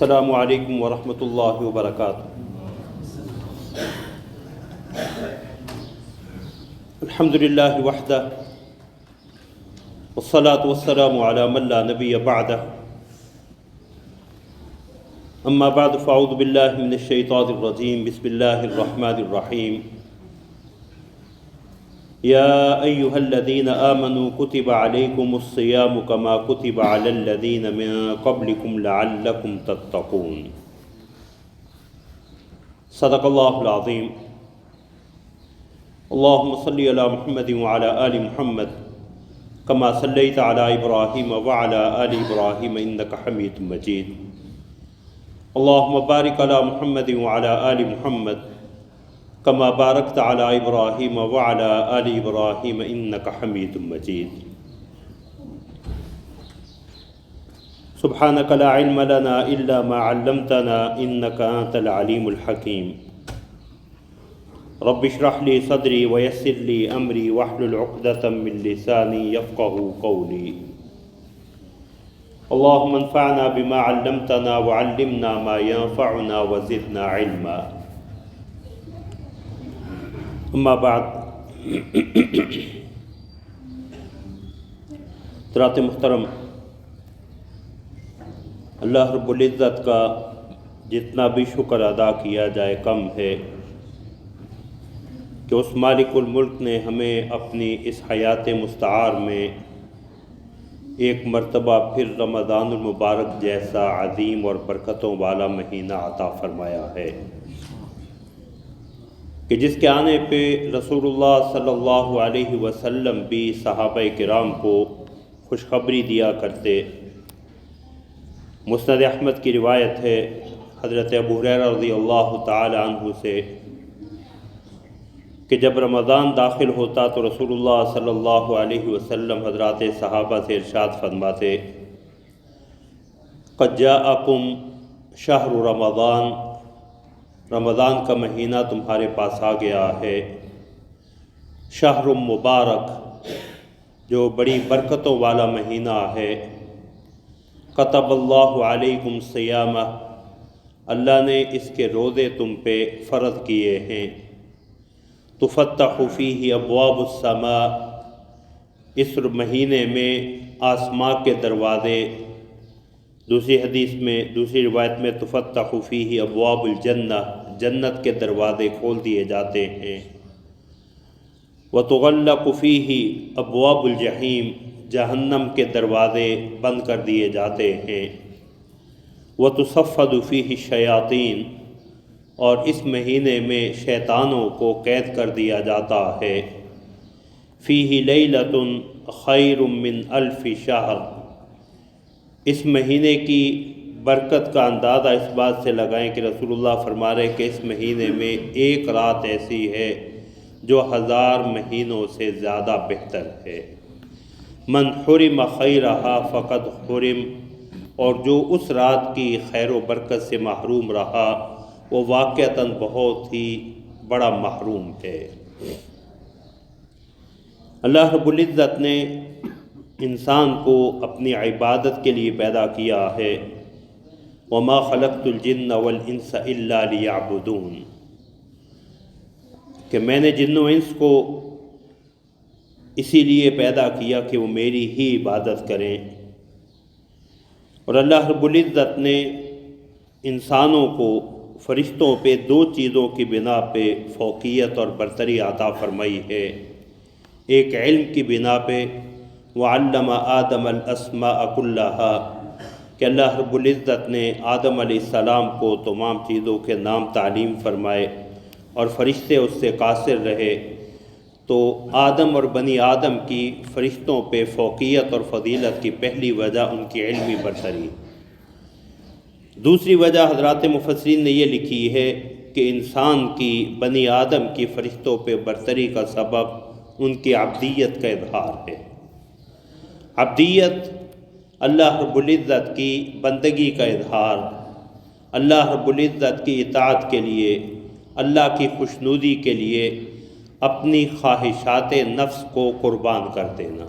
السلام علیکم ورحمۃ اللہ وبرکاتہ۔ الحمد للہ وحدہ والصلاة والسلام علی من لا نبی بعدہ، اما بعد فاعوذ باللہ من الشیطان الرجیم، بسم اللہ الرحمن الرحیم۔ یا ایہا الذین آمنوا کتب علیکم الصیام کما کتب علی الذین من قبلکم لعلکم تتقون۔ صدق اللہ العظیم۔ اللہم صلی علی محمد وعلی آل محمد کما صلیت علی ابراہیم وعلی آل ابراہیم انک حمید مجید۔ اللہم بارک علی محمد وعلی آل محمد کما بارکت علی ابراہیم وعلی آل ابراہیم انک حمید مجید۔ سبحانک لا علم لنا الا ما علمتنا انک انت العلیم الحکیم۔ رب اشرح لی صدری ویسر لی امری واحلل عقدۃ من لسانی یفقہوا قولی۔ اللہم انفعنا بما علمتنا وعلمنا ما ينفعنا وزدنا علما۔ اما بعد، حضرات محترم، اللہ رب العزت کا جتنا بھی شکر ادا کیا جائے کم ہے کہ اس مالک الملک نے ہمیں اپنی اس حیات مستعار میں ایک مرتبہ پھر رمضان المبارک جیسا عظیم اور برکتوں والا مہینہ عطا فرمایا ہے کہ جس کے آنے پہ رسول اللہ صلی اللہ علیہ وسلم بھی صحابہ کرام کو خوشخبری دیا کرتے۔ مسند احمد کی روایت ہے حضرت ابو ہریرہ رضی اللہ تعالی عنہ سے کہ جب رمضان داخل ہوتا تو رسول اللہ صلی اللہ علیہ وسلم حضرات صحابہ سے ارشاد فرماتے، قد جاءکم شہر رمضان، رمضان کا مہینہ تمہارے پاس آ گیا ہے، شہر مبارک، جو بڑی برکتوں والا مہینہ ہے، کتب اللہ علیکم صیامہ، اللہ نے اس کے روزے تم پہ فرض کیے ہیں، تفتح فیہ ابواب السماء، اس مہینے میں آسماں کے دروازے، دوسری حدیث میں، دوسری روایت میں تفتح فیہ ابواب الجنہ، جنت کے دروازے کھول دیے جاتے ہیں، وتغلق فیہ ابواب الجحیم، جہنم کے دروازے بند کر دیے جاتے ہیں، وتصفد فیہ الشیاطین، اور اس مہینے میں شیطانوں کو قید کر دیا جاتا ہے، فیہ لیلۃ خیر من الف شہر، اس مہینے کی برکت کا اندازہ اس بات سے لگائیں کہ رسول اللہ فرما رہے کہ اس مہینے میں ایک رات ایسی ہے جو 1000 مہینوں سے زیادہ بہتر ہے۔ من حرم خیرہا فقد حرم، اور جو اس رات کی خیر و برکت سے محروم رہا وہ واقعتاً بہت ہی بڑا محروم ہے۔ اللہ رب العزت نے انسان کو اپنی عبادت کے لیے پیدا کیا ہے، وما خلقت الجن والانس الا لیعبدون، کہ میں نے جن و انس کو اسی لیے پیدا کیا کہ وہ میری ہی عبادت کریں۔ اور اللہ رب العزت نے انسانوں کو فرشتوں پہ 2 چیزوں کی بنا پہ فوقیت اور برتری عطا فرمائی ہے، ایک علم کی بنا پہ، وعلم آدم الاسماء كلها، کہ اللہ رب العزت نے آدم علیہ السلام کو تمام چیزوں کے نام تعلیم فرمائے اور فرشتے اس سے قاصر رہے، تو آدم اور بنی آدم کی فرشتوں پہ فوقیت اور فضیلت کی پہلی وجہ ان کی علمی برتری۔ دوسری وجہ حضرات مفسرین نے یہ لکھی ہے کہ انسان کی، بنی آدم کی فرشتوں پہ برتری کا سبب ان کی عبدیت کا اظہار ہے۔ عبدیت اللہ رب العزت کی بندگی کا اظہار، اللہ رب العزت کی اطاعت کے لیے، اللہ کی خوشنودی کے لیے اپنی خواہشات نفس کو قربان کر دینا،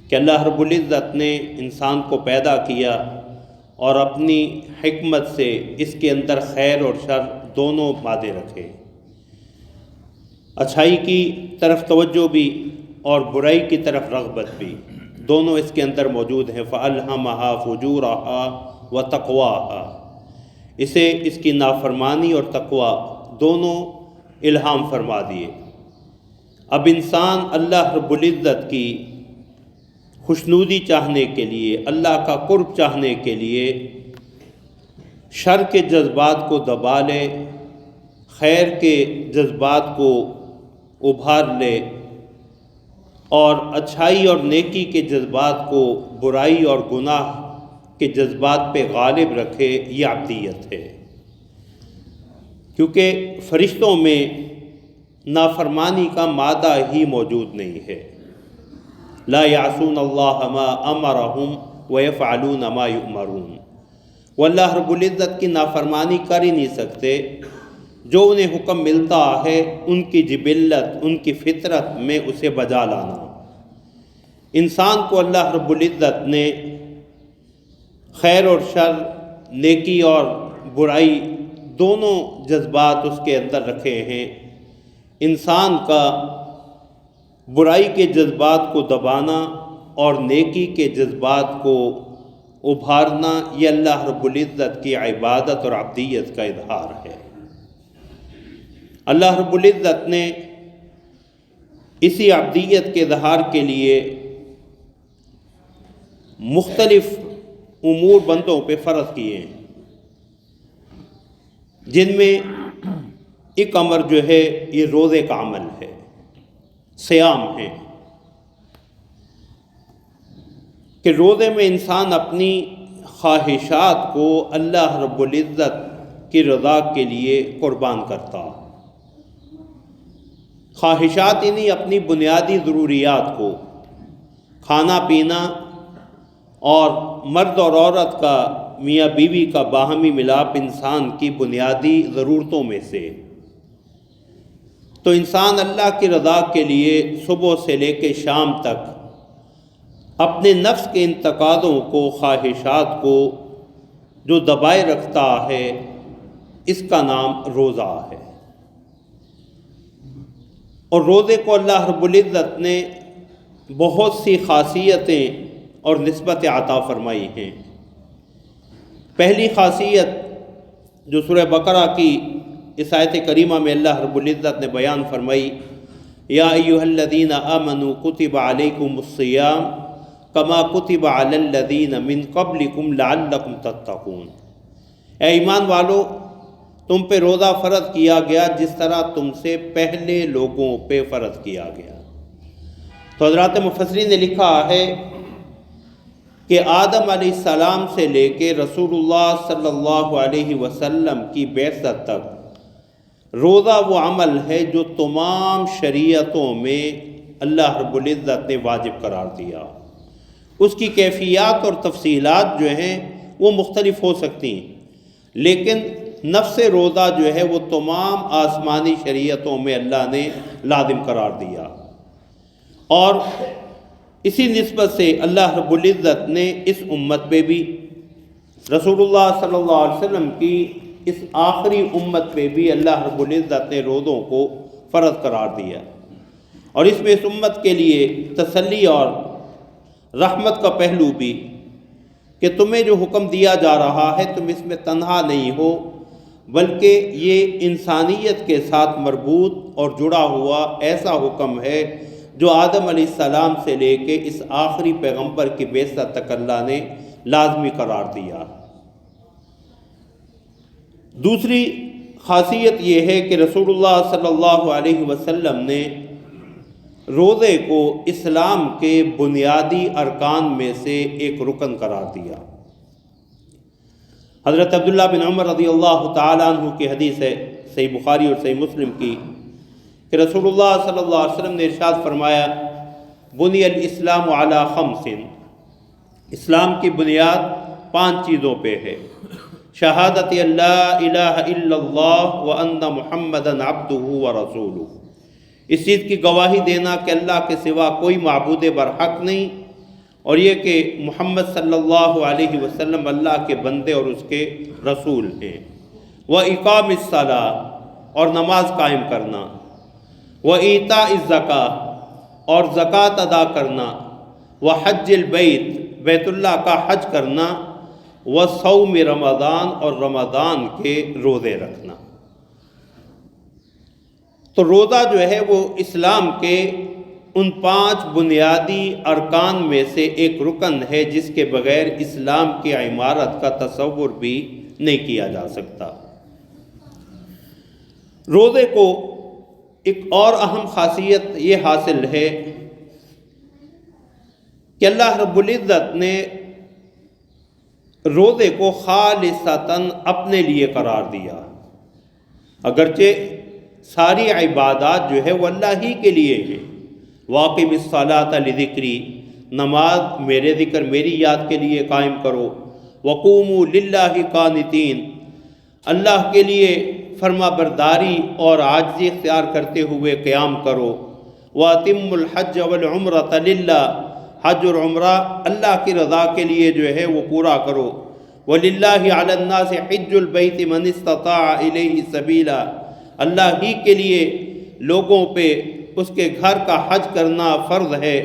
کہ اللہ رب العزت نے انسان کو پیدا کیا اور اپنی حکمت سے اس کے اندر خیر اور شر دونوں مادے رکھے، اچھائی کی طرف توجہ بھی اور برائی کی طرف رغبت بھی، دونوں اس کے اندر موجود ہیں۔ فَأَلْهَمَهَا فُجُورَهَا وَتَقْوَاهَا، اسے اس کی نافرمانی اور تقوی دونوں الہام فرما دیے۔ اب انسان اللہ رب العزت کی خوشنودی چاہنے کے لیے، اللہ کا قرب چاہنے کے لیے شر کے جذبات کو دبا لے، خیر کے جذبات کو ابھار لے، اور اچھائی اور نیکی کے جذبات کو برائی اور گناہ کے جذبات پہ غالب رکھے، یہ عبدیت ہے۔ کیونکہ فرشتوں میں نافرمانی کا مادہ ہی موجود نہیں ہے۔ لا یعصون اللہ ما امرہم ویفعلون ما یؤمرون، وہ اللہ رب العزت کی نافرمانی کر ہی نہیں سکتے، جو انہیں حکم ملتا ہے ان کی جبلت، ان کی فطرت میں اسے بجا لانا۔ انسان کو اللہ رب العزت نے خیر اور شر، نیکی اور برائی دونوں جذبات اس کے اندر رکھے ہیں۔ انسان کا برائی کے جذبات کو دبانا اور نیکی کے جذبات کو ابھارنا، یہ اللہ رب العزت کی عبادت اور عبدیت کا اظہار ہے۔ اللہ رب العزت نے اسی عبدیت کے اظہار کے لیے مختلف امور بندوں پہ فرض کیے ہیں، جن میں ایک امر جو ہے یہ روزے کا عمل ہے، صیام ہے، کہ روزے میں انسان اپنی خواہشات کو اللہ رب العزت کی رضا کے لیے قربان کرتا۔ خواہشات یعنی اپنی بنیادی ضروریات کو، کھانا پینا اور مرد اور عورت کا، میاں بیوی کا باہمی ملاپ انسان کی بنیادی ضرورتوں میں سے۔ تو انسان اللہ کی رضا کے لیے صبح سے لے کے شام تک اپنے نفس کے ان تقاضوں کو، خواہشات کو جو دبائے رکھتا ہے، اس کا نام روزہ ہے۔ اور روزے کو اللہ رب العزت نے بہت سی خاصیتیں اور نسبتیں عطا فرمائی ہیں۔ پہلی خاصیت جو سورہ بقرہ کی اس آیت کریمہ میں اللہ رب العزت نے بیان فرمائی، یا ایھا الذین آمنوا کتب علیکم الصیام کما کتب علی الذین من قبلکم لعلکم تتقون، اے ایمان والو، تم پہ روزہ فرض کیا گیا جس طرح تم سے پہلے لوگوں پہ فرض کیا گیا۔ تو حضرات مفسرین نے لکھا ہے کہ آدم علیہ السلام سے لے کے رسول اللہ صلی اللہ علیہ وسلم کی بعثت تک روزہ وہ عمل ہے جو تمام شریعتوں میں اللہ رب العزت نے واجب قرار دیا۔ اس کی کیفیات اور تفصیلات جو ہیں وہ مختلف ہو سکتی ہیں، لیکن نفس روزہ جو ہے وہ تمام آسمانی شریعتوں میں اللہ نے لازم قرار دیا۔ اور اسی نسبت سے اللہ رب العزت نے اس امت پہ بھی، رسول اللہ صلی اللہ علیہ وسلم کی اس آخری امت پہ بھی اللہ رب العزت نے روزوں کو فرض قرار دیا، اور اس میں اس امت کے لیے تسلی اور رحمت کا پہلو بھی، کہ تمہیں جو حکم دیا جا رہا ہے تم اس میں تنہا نہیں ہو، بلکہ یہ انسانیت کے ساتھ مربوط اور جڑا ہوا ایسا حکم ہے جو آدم علیہ السلام سے لے کے اس آخری پیغمبر کی بعثت تک اللہ نے لازمی قرار دیا۔ دوسری خاصیت یہ ہے کہ رسول اللہ صلی اللہ علیہ وسلم نے روزے کو اسلام کے بنیادی ارکان میں سے ایک رکن قرار دیا۔ حضرت عبداللہ بن عمر رضی اللہ تعالیٰ عنہ کی حدیث ہے صحیح بخاری اور صحیح مسلم کی، کہ رسول اللہ صلی اللہ علیہ وسلم نے ارشاد فرمایا، بنی الاسلام علی خمس، اسلام کی بنیاد 5 چیزوں پہ ہے، شہادت اللہ الہ الا اللہ وان محمدا عبدہ ورسولہ، اس چیز کی گواہی دینا کہ اللہ کے سوا کوئی معبود برحق نہیں، اور یہ کہ محمد صلی اللہ علیہ وسلم اللہ کے بندے اور اس کے رسول ہیں۔ وَإِقَامِ الصَّلَاةِ اور نماز قائم کرنا، وَإِيتَاءِ الزَّكَاةِ اور زکوٰۃ ادا کرنا، وَحَجِّ الْبَيْتِ بیت اللہ کا حج کرنا، وَصَوْمِ رمضان اور رمضان کے روزے رکھنا۔ تو روزہ جو ہے وہ اسلام کے ان 5 بنیادی ارکان میں سے ایک رکن ہے جس کے بغیر اسلام کی عمارت کا تصور بھی نہیں کیا جا سکتا۔ روزے کو ایک اور اہم خاصیت یہ حاصل ہے کہ اللہ رب العزت نے روزے کو خالصتاً اپنے لیے قرار دیا، اگرچہ ساری عبادات جو ہے وہ اللہ ہی کے لیے ہیں۔ وَأَقِمِ الصَّلَاةَ لِذِكْرِي نماز میرے ذکر میری یاد کے لیے قائم کرو۔ وَقُومُوا لِلَّهِ قَانِتِينَ اللہ کے لیے فرما برداری اور عاجزی اختیار کرتے ہوئے قیام کرو۔ وَأَتِمُّوا الْحَجَّ وَالْعُمْرَةَ لِلَّهِ حج اور عمرہ اللہ کی رضا کے لیے جو ہے وہ پورا کرو۔ وَلِلَّهِ عَلَى النَّاسِ حِجُّ الْبَيْتِ مَنِ اسْتَطَاعَ إِلَيْهِ سَبِيلًا اللہ ہی کے لیے لوگوں پہ اس کے گھر کا حج کرنا فرض ہے،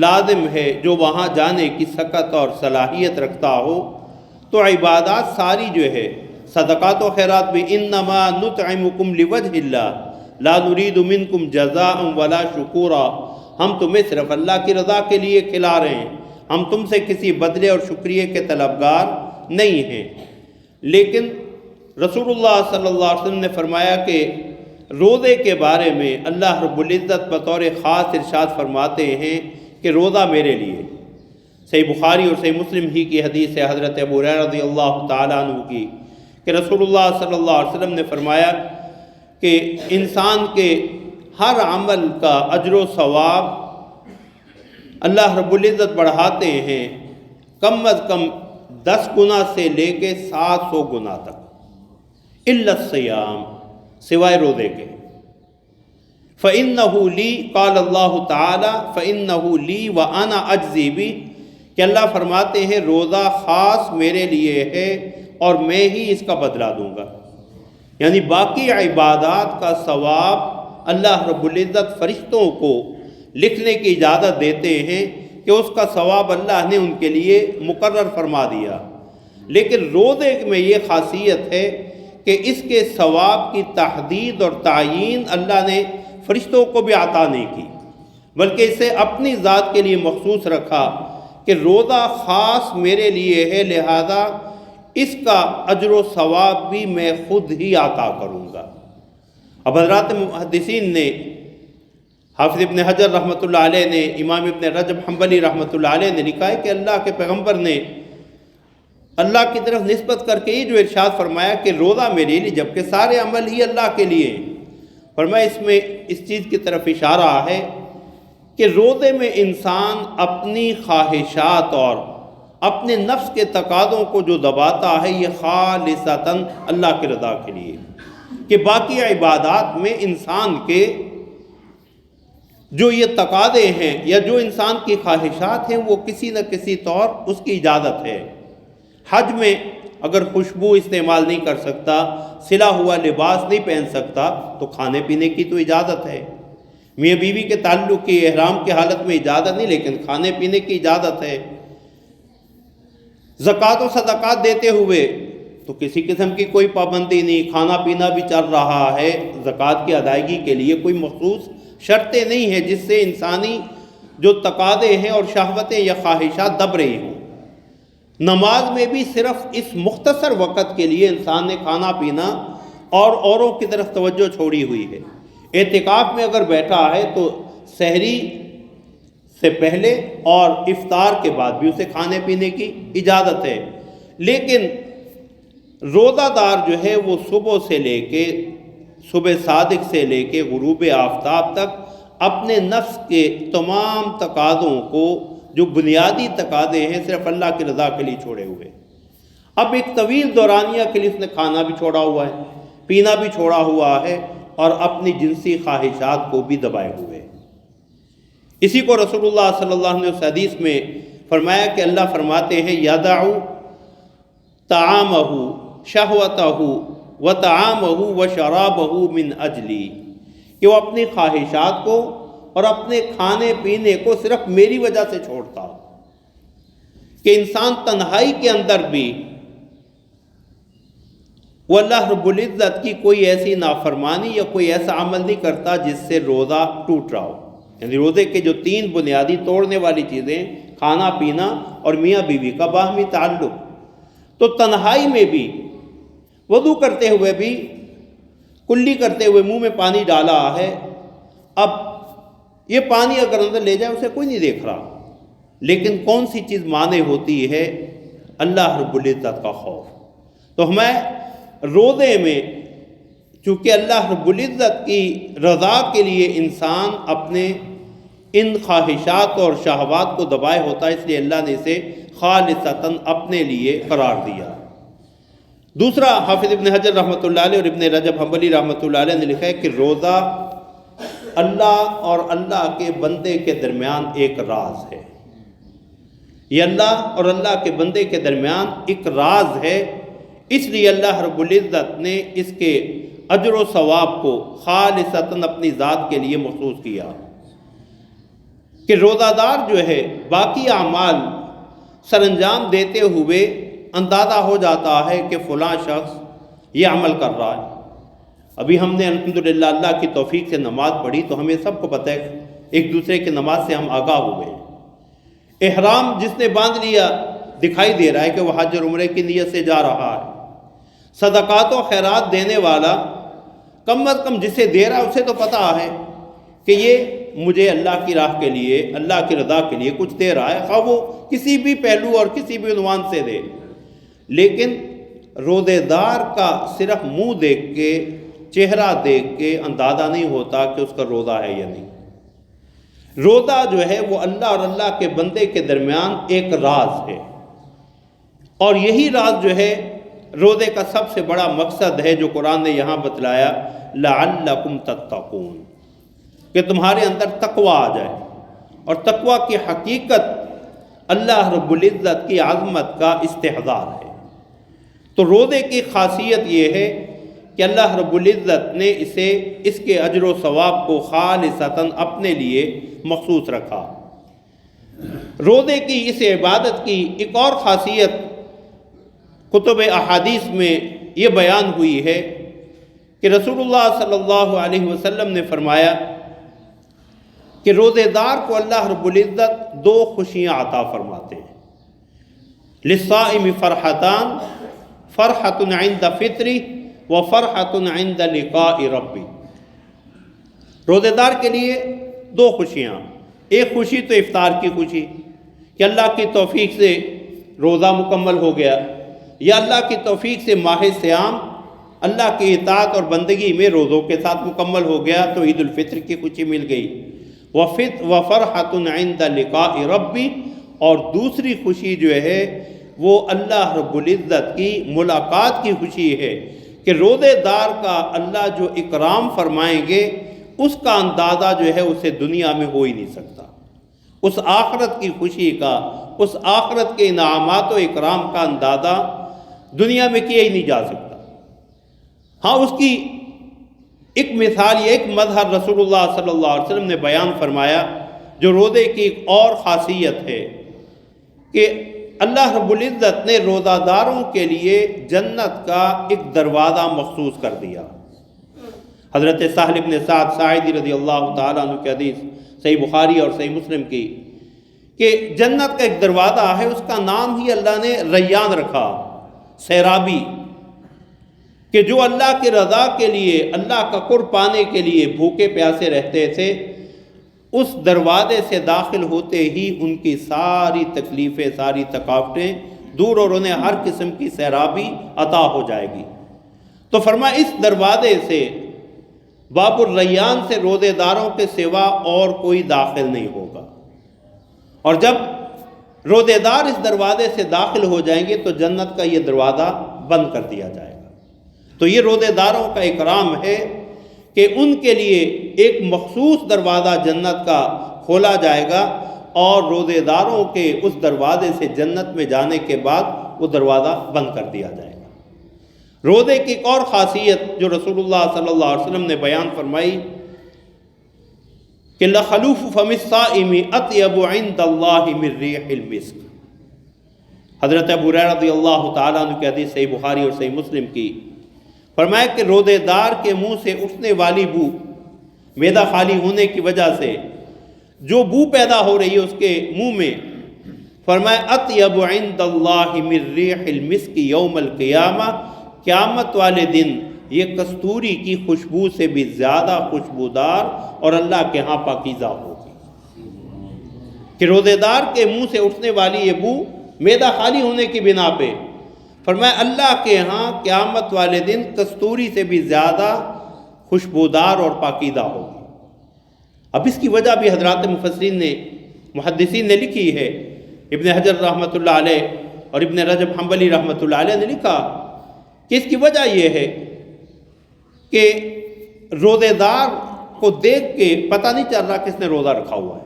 لازم ہے، جو وہاں جانے کی سکت اور صلاحیت رکھتا ہو۔ تو عبادات ساری جو ہے، صدقات و خیرات بھی انما نطعمکم لوجہ اللہ لا نرید منکم جزاء ولا شکورا ہم تمہیں صرف اللہ کی رضا کے لیے کھلا رہے ہیں، ہم تم سے کسی بدلے اور شکریہ کے طلبگار نہیں ہیں۔ لیکن رسول اللہ صلی اللہ علیہ وسلم نے فرمایا کہ روزے کے بارے میں اللہ رب العزت بطور خاص ارشاد فرماتے ہیں کہ روزہ میرے لیے۔ صحیح بخاری اور صحیح مسلم ہی کی حدیث ہے حضرت ابو ہریرہ رضی اللہ تعالیٰ عنہ کی کہ رسول اللہ صلی اللہ علیہ وسلم نے فرمایا کہ انسان کے ہر عمل کا اجر و ثواب اللہ رب العزت بڑھاتے ہیں کم از کم 10 گنا سے لے کے 700 گنا تک، الا الصیام سوائے روزے کے۔ فَإِنَّهُ لِي قال اللہ تعالی فَإِنَّهُ لِي وَأَنَا أَجْزِي بِهِ کہ اللہ فرماتے ہیں روزہ خاص میرے لیے ہے اور میں ہی اس کا بدلہ دوں گا۔ یعنی باقی عبادات کا ثواب اللہ رب العزت فرشتوں کو لکھنے کی اجازت دیتے ہیں کہ اس کا ثواب اللہ نے ان کے لیے مقرر فرما دیا، لیکن روزے میں یہ خاصیت ہے کہ اس کے ثواب کی تحدید اور تعیین اللہ نے فرشتوں کو بھی عطا نہیں کی، بلکہ اسے اپنی ذات کے لیے مخصوص رکھا کہ روزہ خاص میرے لیے ہے، لہذا اس کا اجر و ثواب بھی میں خود ہی عطا کروں گا۔ اب حضرات محدثین نے، حافظ ابن حجر رحمۃ اللہ علیہ نے، امام ابن رجب حنبلی رحمۃ اللہ علیہ نے لکھا ہے کہ اللہ کے پیغمبر نے اللہ کی طرف نسبت کر کے یہ جو ارشاد فرمایا کہ روزہ میرے لیے جبکہ سارے عمل ہی اللہ کے لیے ہیں، فرمایا اس میں اس چیز کی طرف اشارہ ہے کہ روزے میں انسان اپنی خواہشات اور اپنے نفس کے تقاضوں کو جو دباتا ہے یہ خالصتاً اللہ کی رضا کے لیے، کہ باقی عبادات میں انسان کے جو یہ تقاضے ہیں یا جو انسان کی خواہشات ہیں وہ کسی نہ کسی طور اس کی اجازت ہے۔ حج میں اگر خوشبو استعمال نہیں کر سکتا، سلا ہوا لباس نہیں پہن سکتا تو کھانے پینے کی تو اجازت ہے۔ میاں بیوی کے تعلق کی احرام کی حالت میں اجازت نہیں، لیکن کھانے پینے کی اجازت ہے۔ زکوٰۃ و صدقات دیتے ہوئے تو کسی قسم کی کوئی پابندی نہیں، کھانا پینا بھی چل رہا ہے، زکوٰۃ کی ادائیگی کے لیے کوئی مخصوص شرطیں نہیں ہیں جس سے انسانی جو تقاضے ہیں اور شہوتیں یا خواہشات دب رہی ہوں۔ نماز میں بھی صرف اس مختصر وقت کے لیے انسان نے کھانا پینا اور اوروں کی طرف توجہ چھوڑی ہوئی ہے۔ اعتکاف میں اگر بیٹھا ہے تو سحری سے پہلے اور افطار کے بعد بھی اسے کھانے پینے کی اجازت ہے، لیکن روزہ دار جو ہے وہ صبح صادق سے لے کے غروب آفتاب تک اپنے نفس کے تمام تقاضوں کو جو بنیادی تقاضے ہیں صرف اللہ کی رضا کے لیے چھوڑے ہوئے۔ اب ایک طویل دورانیہ کے لیے اس نے کھانا بھی چھوڑا ہوا ہے، پینا بھی چھوڑا ہوا ہے اور اپنی جنسی خواہشات کو بھی دبائے ہوئے۔ اسی کو رسول اللہ صلی اللہ علیہ وسلم نے اس حدیث میں فرمایا کہ اللہ فرماتے ہیں یدعو طعامہ شہوتہ وطعامہ وشرابہ من اجلی، کہ وہ اپنی خواہشات کو اور اپنے کھانے پینے کو صرف میری وجہ سے چھوڑتا، کہ انسان تنہائی کے اندر بھی وہ اللہ رب العزت کی کوئی ایسی نافرمانی یا کوئی ایسا عمل نہیں کرتا جس سے روزہ ٹوٹ رہا ہو۔ یعنی روزے کے جو 3 بنیادی توڑنے والی چیزیں، کھانا پینا اور میاں بیوی کا باہمی تعلق، تو تنہائی میں بھی وضو کرتے ہوئے بھی کلی کرتے ہوئے منہ میں پانی ڈالا ہے، اب یہ پانی اگر اندر لے جائے اسے کوئی نہیں دیکھ رہا، لیکن کون سی چیز مانے ہوتی ہے؟ اللہ رب العزت کا خوف۔ تو ہمیں روزے میں چونکہ اللہ رب العزت کی رضا کے لیے انسان اپنے ان خواہشات اور شہوات کو دبائے ہوتا ہے، اس لیے اللہ نے اسے خالصتاً اپنے لیے قرار دیا۔ دوسرا، حافظ ابن حجر رحمۃ اللہ علیہ اور ابن رجب حنبلی رحمۃ اللہ علیہ نے لکھا ہے کہ روزہ اللہ اور اللہ کے بندے کے درمیان ایک راز ہے۔ یہ اللہ اور اللہ کے بندے کے درمیان ایک راز ہے، اس لیے اللہ رب العزت نے اس کے اجر و ثواب کو خالصتاً اپنی ذات کے لیے مخصوص کیا، کہ روزہ دار جو ہے باقی اعمال سر انجام دیتے ہوئے اندازہ ہو جاتا ہے کہ فلاں شخص یہ عمل کر رہا ہے۔ ابھی ہم نے الحمدللہ اللہ کی توفیق سے نماز پڑھی تو ہمیں سب کو پتہ ہے، ایک دوسرے کی نماز سے ہم آگاہ ہوئے ہیں۔ احرام جس نے باندھ لیا دکھائی دے رہا ہے کہ وہ حج اور عمرے کی نیت سے جا رہا ہے۔ صدقات و خیرات دینے والا کم از کم جسے دے رہا ہے اسے تو پتہ ہے کہ یہ مجھے اللہ کی راہ کے لیے، اللہ کی رضا کے لیے کچھ دے رہا ہے، خواہ وہ کسی بھی پہلو اور کسی بھی عنوان سے دے۔ لیکن روزے دار کا صرف منہ دیکھ کے، چہرہ دیکھ کے اندازہ نہیں ہوتا کہ اس کا روزہ ہے یا نہیں۔ روزہ جو ہے وہ اللہ اور اللہ کے بندے کے درمیان ایک راز ہے، اور یہی راز جو ہے روزے کا سب سے بڑا مقصد ہے جو قرآن نے یہاں بتلایا، لعلکم تتقون، کہ تمہارے اندر تقوی آ جائے۔ اور تقوی کی حقیقت اللہ رب العزت کی عظمت کا استحضار ہے۔ تو روزے کی خاصیت یہ ہے کہ اللہ رب العزت نے اسے، اس کے اجر و ثواب کو خالصتاً اپنے لیے مخصوص رکھا۔ روزے کی اس عبادت کی ایک اور خاصیت کتب احادیث میں یہ بیان ہوئی ہے کہ رسول اللہ صلی اللہ علیہ وسلم نے فرمایا کہ روزے دار کو اللہ رب العزت 2 خوشیاں عطا فرماتے ہیں۔ للصائم فرحتان، فرحۃ عند فطری و فرحۃ عند لقاء ربی۔ روزے دار کے لیے 2 خوشیاں، ایک خوشی تو افطار کی خوشی کہ اللہ کی توفیق سے روزہ مکمل ہو گیا، یا اللہ کی توفیق سے ماہ صیام اللہ کی اطاعت اور بندگی میں روزوں کے ساتھ مکمل ہو گیا تو عید الفطر کی خوشی مل گئی۔ وفرحۃ عند لقاء ربی، اور دوسری خوشی جو ہے وہ اللہ رب العزت کی ملاقات کی خوشی ہے، کہ روزے دار کا اللہ جو اکرام فرمائیں گے اس کا اندازہ جو ہے اسے دنیا میں ہو ہی نہیں سکتا۔ اس آخرت کی خوشی کا، اس آخرت کے انعامات و اکرام کا اندازہ دنیا میں کیا ہی نہیں جا سکتا۔ ہاں، اس کی ایک مثال، یہ ایک مظہر رسول اللہ صلی اللہ علیہ وسلم نے بیان فرمایا جو روزے کی ایک اور خاصیت ہے، کہ اللہ رب العزت نے روزہ داروں کے لیے جنت کا ایک دروازہ مخصوص کر دیا۔ حضرت سہل بن سعد ساعدی رضی اللہ تعالیٰ عنہ کی حدیث صحیح بخاری اور صحیح مسلم کی، کہ جنت کا ایک دروازہ ہے، اس کا نام ہی اللہ نے ریان رکھا، سیرابی، کہ جو اللہ کی رضا کے لیے، اللہ کا قرب پانے کے لیے بھوکے پیاسے رہتے تھے، اس دروازے سے داخل ہوتے ہی ان کی ساری تکلیفیں، ساری تکاوٹیں دور اور انہیں ہر قسم کی سیرابی عطا ہو جائے گی۔ تو فرمایا اس دروازے سے، باب الریان سے روزے داروں کے سوا اور کوئی داخل نہیں ہوگا، اور جب روزے دار اس دروازے سے داخل ہو جائیں گے تو جنت کا یہ دروازہ بند کر دیا جائے گا۔ تو یہ روزے داروں کا اکرام ہے کہ ان کے لیے ایک مخصوص دروازہ جنت کا کھولا جائے گا، اور روزے داروں کے اس دروازے سے جنت میں جانے کے بعد وہ دروازہ بند کر دیا جائے گا۔ روزے کی ایک اور خاصیت جو رسول اللہ صلی اللہ علیہ وسلم نے بیان فرمائی کہ لخلوف فم الصائم اطیب عند اللہ من ریح المسک۔ حضرت ابو ہریرہ رضی اللہ تعالیٰ عنہ کی حدیث صحیح بخاری اور صحیح مسلم کی، فرمایا کہ روزے دار کے منہ سے اٹھنے والی بو، معدہ خالی ہونے کی وجہ سے جو بو پیدا ہو رہی ہے اس کے منہ میں، فرمایا اطیب عند اللہ من ریح المسک یوم القیامہ، قیامت والے دن یہ کستوری کی خوشبو سے بھی زیادہ خوشبودار اور اللہ کے ہاں پاکیزہ ہوگی۔ کہ روزے دار کے منہ سے اٹھنے والی یہ بو معدہ خالی ہونے کی بنا پہ، فرمایا اللہ کے ہاں قیامت والے دن کستوری سے بھی زیادہ خوشبودار اور پاکیزہ ہوگی۔ اب اس کی وجہ بھی حضرات مفسرین نے، محدثین نے لکھی ہے۔ ابن حجر رحمۃ اللہ علیہ اور ابن رجب حنبلی رحمۃ اللہ علیہ نے لکھا کہ اس کی وجہ یہ ہے کہ روزے دار کو دیکھ کے پتہ نہیں چل رہا کس نے روزہ رکھا ہوا ہے،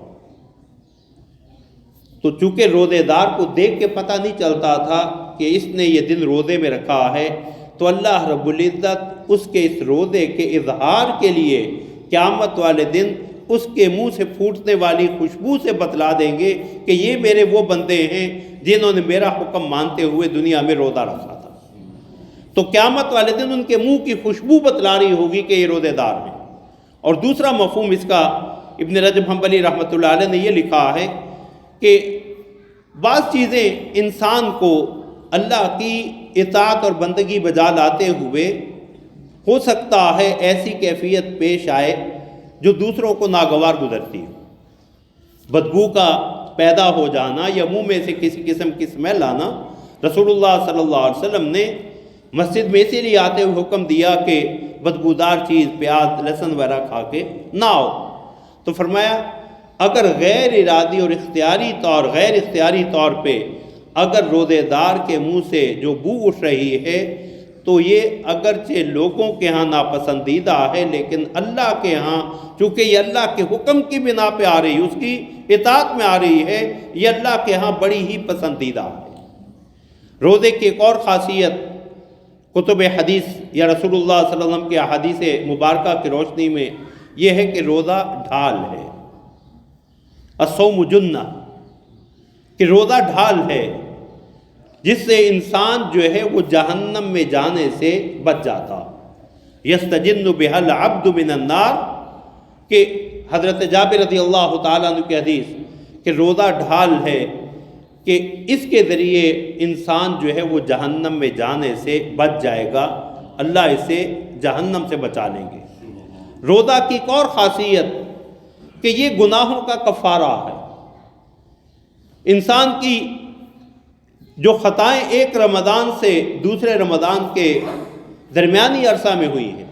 تو چونکہ روزے دار کو دیکھ کے پتہ نہیں چلتا تھا کہ اس نے یہ دن روزے میں رکھا ہے، تو اللہ رب العزت اس کے اس روزے کے اظہار کے لیے قیامت والے دن اس کے منہ سے پھوٹنے والی خوشبو سے بتلا دیں گے کہ یہ میرے وہ بندے ہیں جنہوں نے میرا حکم مانتے ہوئے دنیا میں روزہ رکھا تھا۔ تو قیامت والے دن ان کے منہ کی خوشبو بتلا رہی ہوگی کہ یہ روزے دار ہیں۔ اور دوسرا مفہوم اس کا ابن رجب حنبلی رحمۃ اللہ علیہ نے یہ لکھا ہے کہ بعض چیزیں انسان کو اللہ کی اطاعت اور بندگی بجا لاتے ہوئے ہو سکتا ہے ایسی کیفیت پیش آئے جو دوسروں کو ناگوار گزرتی ہو۔ بدبو کا پیدا ہو جانا یا منہ میں سے کسی قسم کی اسمیل آنا، رسول اللہ صلی اللہ علیہ وسلم نے مسجد میں اسی لیے آتے ہوئے حکم دیا کہ بدبودار چیز پیاز لہسن وغیرہ کھا کے نہ آؤ۔ تو فرمایا اگر غیر ارادی اور غیر اختیاری طور پہ اگر روزے دار کے منہ سے جو بو اٹھ رہی ہے تو یہ اگرچہ لوگوں کے ہاں ناپسندیدہ ہے، لیکن اللہ کے ہاں چونکہ یہ اللہ کے حکم کی بنا پہ آ رہی ہے، اس کی اطاعت میں آ رہی ہے، یہ اللہ کے ہاں بڑی ہی پسندیدہ ہے۔ روزے کی ایک اور خاصیت کتب حدیث یا رسول اللہ صلی اللہ علیہ وسلم کی احادیث مبارکہ کی روشنی میں یہ ہے کہ روزہ ڈھال ہے، الصوم جنہ، کہ روزہ ڈھال ہے جس سے انسان جو ہے وہ جہنم میں جانے سے بچ جاتا۔ یستجن بہا العبد من النار، کہ حضرت جابر رضی اللہ تعالیٰ عنہ کی حدیث کہ روزہ ڈھال ہے کہ اس کے ذریعے انسان جو ہے وہ جہنم میں جانے سے بچ جائے گا، اللہ اسے جہنم سے بچا لیں گے۔ روزہ کی ایک اور خاصیت کہ یہ گناہوں کا کفارہ ہے۔ انسان کی جو خطائیں ایک رمضان سے دوسرے رمضان کے درمیانی عرصہ میں ہوئی ہیں،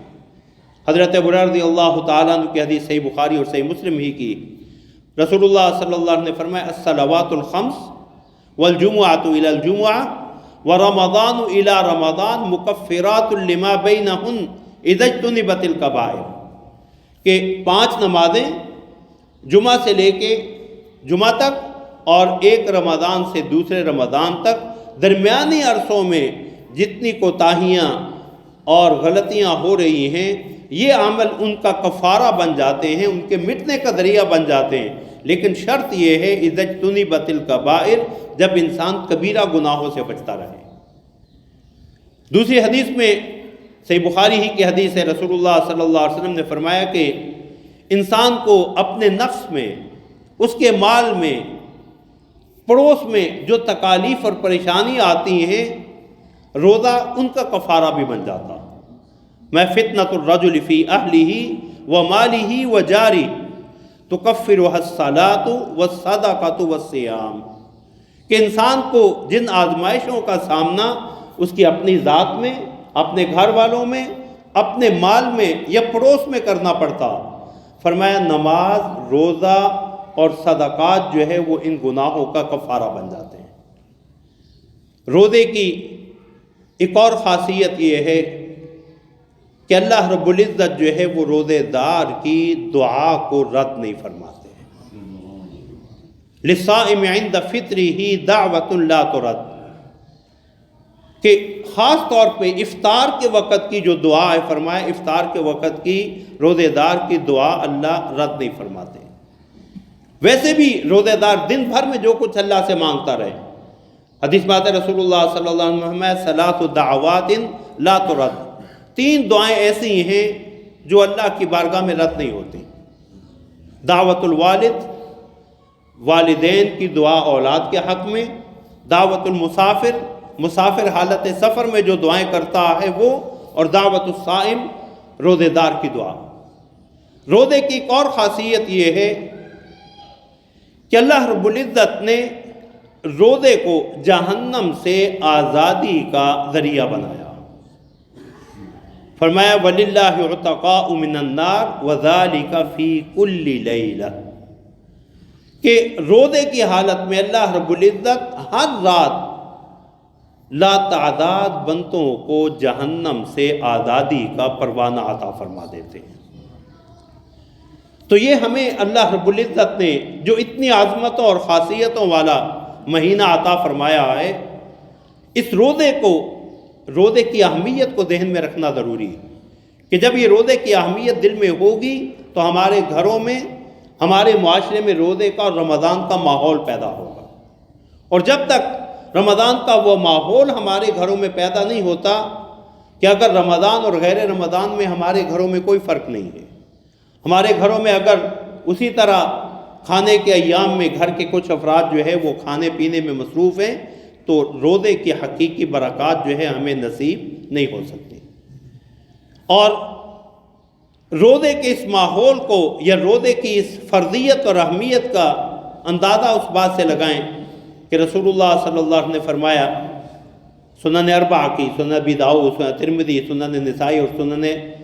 حضرت ابو ہریرہ رضی اللہ تعالیٰ عنہ کی حدیث صحیح بخاری اور صحیح مسلم ہی کی، رسول اللہ صلی اللہ علیہ وسلم نے فرمایا الصلوات الخمس والجمعۃ الی الجمعہ ورمضان الی رمضان مکفرات لما بینہن اذا اجتنبت الکبائر، کہ 5 نمازیں جمعہ سے لے کے جمعہ تک اور ایک رمضان سے دوسرے رمضان تک درمیانی عرصوں میں جتنی کوتاہیاں اور غلطیاں ہو رہی ہیں یہ عمل ان کا کفارہ بن جاتے ہیں، ان کے مٹنے کا ذریعہ بن جاتے ہیں، لیکن شرط یہ ہے اذا اجتنبت الکبائر، جب انسان کبیرہ گناہوں سے بچتا رہے۔ دوسری حدیث میں صحیح بخاری ہی کی حدیث ہے، رسول اللہ صلی اللہ علیہ وسلم نے فرمایا کہ انسان کو اپنے نفس میں، اس کے مال میں، پڑوس میں جو تکالیف اور پریشانی آتی ہیں روزہ ان کا کفارہ بھی بن جاتا۔ میں فتنۃ الرجل فی اہلہ ومالہ وجارہ تکفرها الصلاۃ والصدقۃ والصیام، کہ انسان کو جن آزمائشوں کا سامنا اس کی اپنی ذات میں، اپنے گھر والوں میں، اپنے مال میں یا پڑوس میں کرنا پڑتا، فرمایا نماز، روزہ اور صدقات جو ہے وہ ان گناہوں کا کفارہ بن جاتے ہیں۔ روزے کی ایک اور خاصیت یہ ہے کہ اللہ رب العزت جو ہے وہ روزے دار کی دعا کو رد نہیں فرماتے ہیں۔ للصائم عند فطرہ دعوۃ لا ترد، کہ خاص طور پہ افطار کے وقت کی جو دعا ہے، فرمایا افطار کے وقت کی روزے دار کی دعا اللہ رد نہیں فرماتے۔ ویسے بھی روزے دار دن بھر میں جو کچھ اللہ سے مانگتا رہے، حدیث میں آتا ہے رسول اللہ صلی اللہ علیہ وسلم ثلاث دعوات لا ترد، 3 دعائیں ایسی ہیں جو اللہ کی بارگاہ میں رد نہیں ہوتی۔ دعوت الوالد، والدین کی دعا اولاد کے حق میں، دعوت المسافر، مسافر حالت سفر میں جو دعائیں کرتا ہے وہ، اور دعوت الصائم، روزے دار کی دعا۔ روزے کی ایک اور خاصیت یہ ہے کہ اللہ رب العزت نے روزے کو جہنم سے آزادی کا ذریعہ بنایا۔ فرمایا وَلِلَّهِ عُتَقَاءُ مِنَ النَّارِ وَذَلِكَ فِي كُلِّ لَيْلَةٍ، کہ روزے کی حالت میں اللہ رب العزت ہر رات لا تعداد بندوں کو جہنم سے آزادی کا پروانہ عطا فرما دیتے ہیں۔ تو یہ ہمیں اللہ رب العزت نے جو اتنی عظمتوں اور خاصیتوں والا مہینہ عطا فرمایا ہے، اس روزے کو، روزے کی اہمیت کو ذہن میں رکھنا ضروری ہے کہ جب یہ روزے کی اہمیت دل میں ہوگی تو ہمارے گھروں میں، ہمارے معاشرے میں روزے کا اور رمضان کا ماحول پیدا ہوگا۔ اور جب تک رمضان کا وہ ماحول ہمارے گھروں میں پیدا نہیں ہوتا، کہ اگر رمضان اور غیر رمضان میں ہمارے گھروں میں کوئی فرق نہیں ہے، ہمارے گھروں میں اگر اسی طرح کھانے کے ایام میں گھر کے کچھ افراد جو ہے وہ کھانے پینے میں مصروف ہیں، تو روزے کی حقیقی برکات جو ہے ہمیں نصیب نہیں ہو سکتی۔ اور روزے کے اس ماحول کو یا روزے کی اس فرضیت اور اہمیت کا اندازہ اس بات سے لگائیں کہ رسول اللہ صلی اللہ علیہ وسلم نے فرمایا، سنن اربعہ کی، سنن ابی داؤد، سنن ترمذی، سنن نسائی اور سنن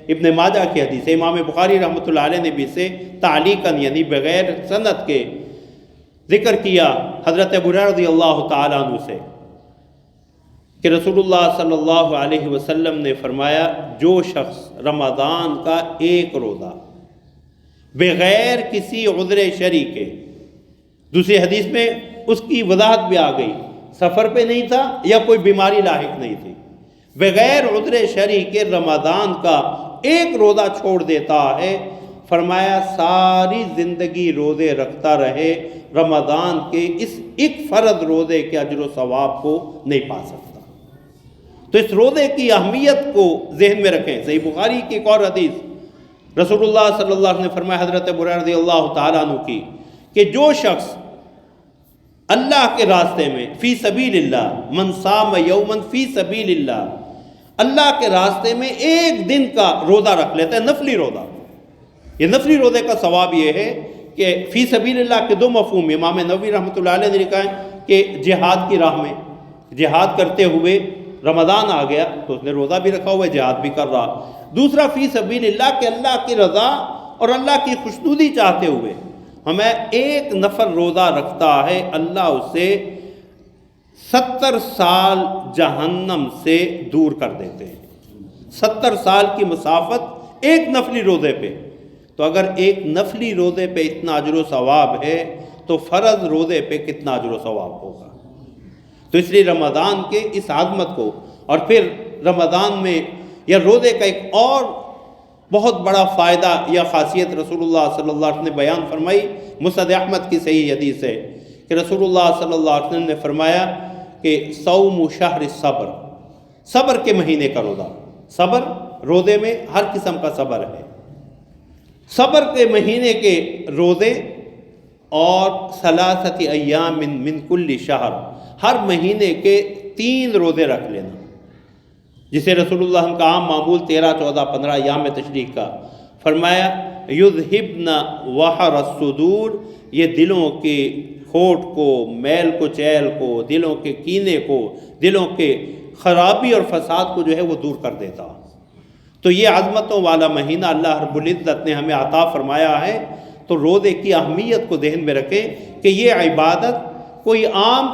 ابن ماجہ کی حدیث ہے، امام بخاری رحمۃ اللہ علیہ نے بھی اسے تعلیقاً یعنی بغیر سند کے ذکر کیا حضرت ابو ہریرہ رضی اللہ تعالیٰ عنہ سے کہ رسول اللہ صلی اللہ علیہ وسلم نے فرمایا، جو شخص رمضان کا ایک روزہ بغیر کسی عذر شرعی کے، دوسری حدیث میں اس کی وضاحت بھی آ گئی، سفر پہ نہیں تھا یا کوئی بیماری لاحق نہیں تھی، بغیر عذر شرعی کے رمضان کا ایک روزہ چھوڑ دیتا ہے، فرمایا ساری زندگی روزے رکھتا رہے، رمضان کے اس ایک فرض روزے کے اجر و ثواب کو نہیں پا سکتا۔ تو اس روزے کی اہمیت کو ذہن میں رکھیں۔ صحیح بخاری کی ایک اور حدیث رسول اللہ صلی اللہ علیہ وسلم نے فرمایا حضرت ابو ہریرہ رضی اللہ تعالیٰ عنہ کی کہ جو شخص اللہ کے راستے میں فی سبیل اللہ، من صام یوما فی سبیل اللہ، اللہ کے راستے میں ایک دن کا روزہ رکھ لیتا ہے، نفلی روزہ، یہ نفلی روزے کا ثواب یہ ہے کہ فی سبیل اللہ کے 2 مفہوم امام نووی رحمۃ اللہ علیہ نے لکھا ہے کہ جہاد کی راہ میں، جہاد کرتے ہوئے رمضان آ گیا تو اس نے روزہ بھی رکھا ہوا ہے، جہاد بھی کر رہا۔ دوسرا فی سبیل اللہ کہ اللہ کی رضا اور اللہ کی خوشنودی چاہتے ہوئے ہمیں ایک نفل روزہ رکھتا ہے، اللہ اسے 70 سال جہنم سے دور کر دیتے ہیں۔ 70 سال کی مسافت ایک نفلی روزے پہ، تو اگر ایک نفلی روزے پہ اتنا اجر و ثواب ہے تو فرض روزے پہ کتنا اجر و ثواب ہوگا۔ تو اس لیے رمضان کے اس عظمت کو، اور پھر رمضان میں یا روزے کا ایک اور بہت بڑا فائدہ یا خاصیت رسول اللہ صلی اللہ علیہ وسلم نے بیان فرمائی، مسند احمد کی صحیح حدیث ہے کہ رسول اللہ صلی اللہ علیہ وسلم نے فرمایا کہ صوم شہر الصبر، صبر کے مہینے کا روزہ، صبر روزے میں ہر قسم کا صبر ہے، صبر کے مہینے کے روزے، اور ثلاثت ایام من کل شہر، ہر مہینے کے 3 روزے رکھ لینا، جسے رسول اللہ کا عام معمول 13، 14، 15 ایام تشریق کا۔ فرمایا یذہبن وحر الصدور، یہ دلوں کے کھوٹ کو، میل کو، چیل کو، دلوں کے کینے کو، دلوں کے خرابی اور فساد کو جو ہے وہ دور کر دیتا۔ تو یہ عظمتوں والا مہینہ اللہ رب العزت نے ہمیں عطا فرمایا ہے، تو روزے کی اہمیت کو ذہن میں رکھیں کہ یہ عبادت کوئی عام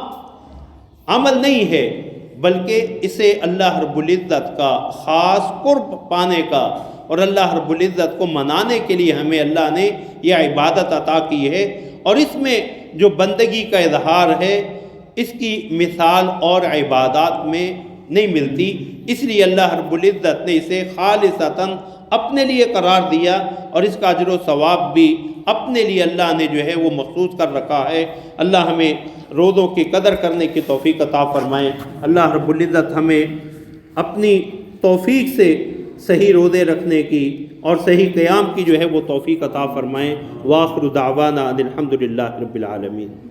عمل نہیں ہے، بلکہ اسے اللہ رب العزت کا خاص قرب پانے کا اور اللہ رب العزت کو منانے کے لیے ہمیں اللہ نے یہ عبادت عطا کی ہے، اور اس میں جو بندگی کا اظہار ہے اس کی مثال اور عبادات میں نہیں ملتی، اس لیے اللہ رب العزت نے اسے خالصتاً اپنے لیے قرار دیا، اور اس کا اجر و ثواب بھی اپنے لیے اللہ نے جو ہے وہ مخصوص کر رکھا ہے۔ اللہ ہمیں روزوں کی قدر کرنے کی توفیق عطا فرمائے۔ اللہ رب العزت ہمیں اپنی توفیق سے صحیح روزے رکھنے کی اور صحیح قیام کی جو ہے وہ توفیق عطا فرمائے۔ وآخر دعوانا ان الحمد للہ رب العالمین۔